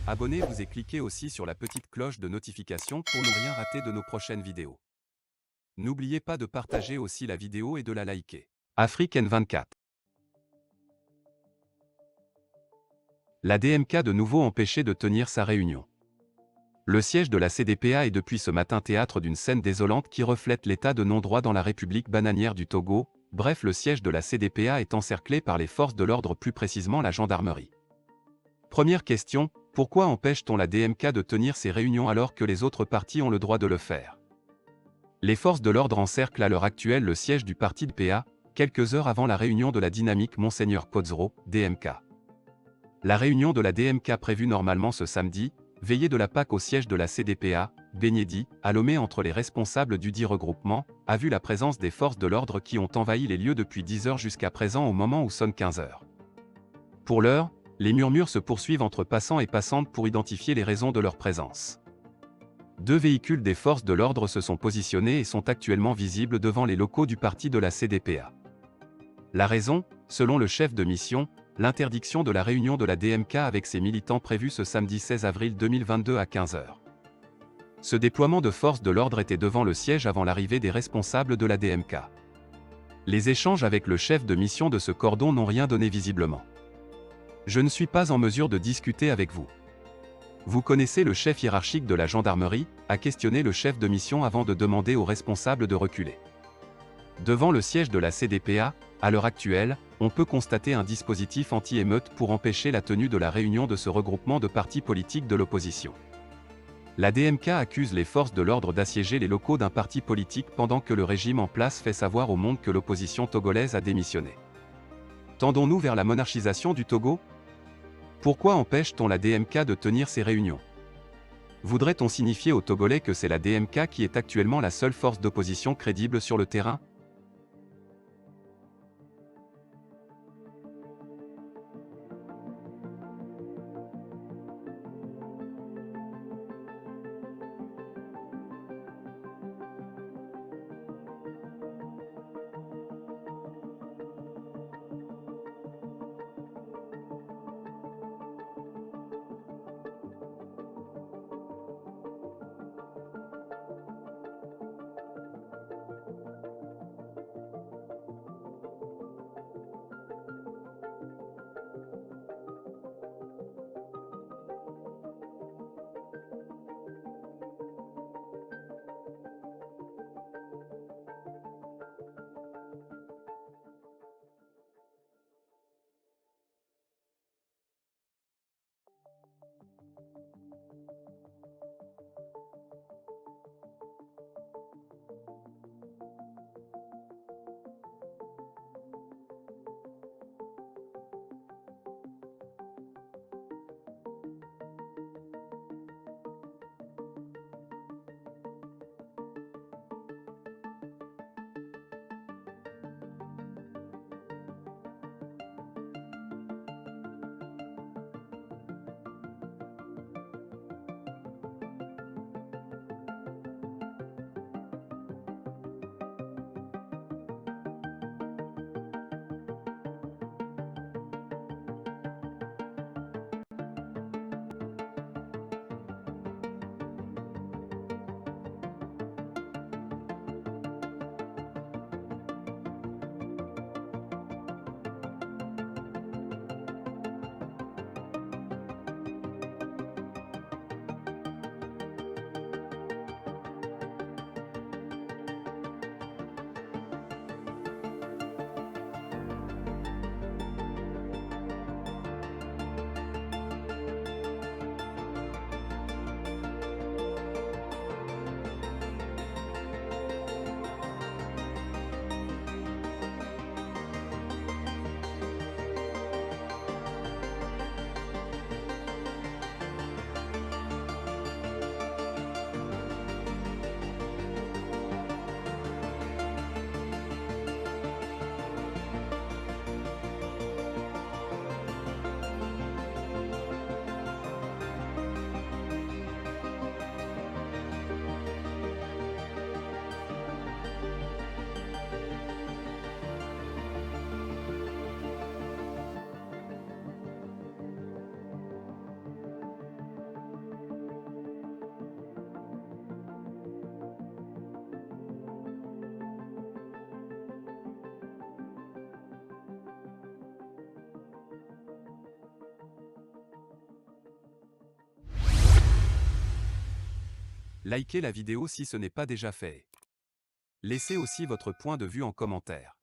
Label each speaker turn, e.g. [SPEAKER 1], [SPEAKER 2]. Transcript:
[SPEAKER 1] Abonnez-vous et cliquez aussi sur la petite cloche de notification pour ne rien rater de nos prochaines vidéos. N'oubliez pas de partager aussi la vidéo et de la liker. Afrique N24. La DMK de nouveau empêchée de tenir sa réunion. Le siège de la CDPA est depuis ce matin théâtre d'une scène désolante qui reflète l'état de non-droit dans la République bananière du Togo. Bref, le siège de la CDPA est encerclé par les forces de l'ordre, plus précisément la gendarmerie. Première question, pourquoi empêche-t-on la DMK de tenir ses réunions alors que les autres partis ont le droit de le faire? Les forces de l'ordre encerclent à l'heure actuelle le siège du parti de PA, quelques heures avant la réunion de la dynamique Monseigneur Kozro, DMK. La réunion de la DMK prévue normalement ce samedi, veillée de la Pâque au siège de la CDPA, Benyedi, à Lomé entre les responsables du dit regroupement, a vu la présence des forces de l'ordre qui ont envahi les lieux depuis 10 heures jusqu'à présent au moment où sonne 15 heures. Pour l'heure, les murmures se poursuivent entre passants et passantes pour identifier les raisons de leur présence. 2 véhicules des forces de l'ordre se sont positionnés et sont actuellement visibles devant les locaux du parti de la CDPA. La raison, selon le chef de mission, l'interdiction de la réunion de la DMK avec ses militants prévue ce samedi 16 avril 2022 à 15 h. Ce déploiement de forces de l'ordre était devant le siège avant l'arrivée des responsables de la DMK. Les échanges avec le chef de mission de ce cordon n'ont rien donné visiblement. Je ne suis pas en mesure de discuter avec vous. Vous connaissez le chef hiérarchique de la gendarmerie, a questionné le chef de mission avant de demander aux responsables de reculer. Devant le siège de la CDPA, à l'heure actuelle, on peut constater un dispositif anti-émeute pour empêcher la tenue de la réunion de ce regroupement de partis politiques de l'opposition. La DMK accuse les forces de l'ordre d'assiéger les locaux d'un parti politique pendant que le régime en place fait savoir au monde que l'opposition togolaise a démissionné. Tendons-nous vers la monarchisation du Togo? Pourquoi empêche-t-on la DMK de tenir ses réunions? Voudrait-on signifier aux Togolais que c'est la DMK qui est actuellement la seule force d'opposition crédible sur le terrain? Likez la vidéo si ce n'est pas déjà fait. Laissez aussi votre point de vue en commentaire.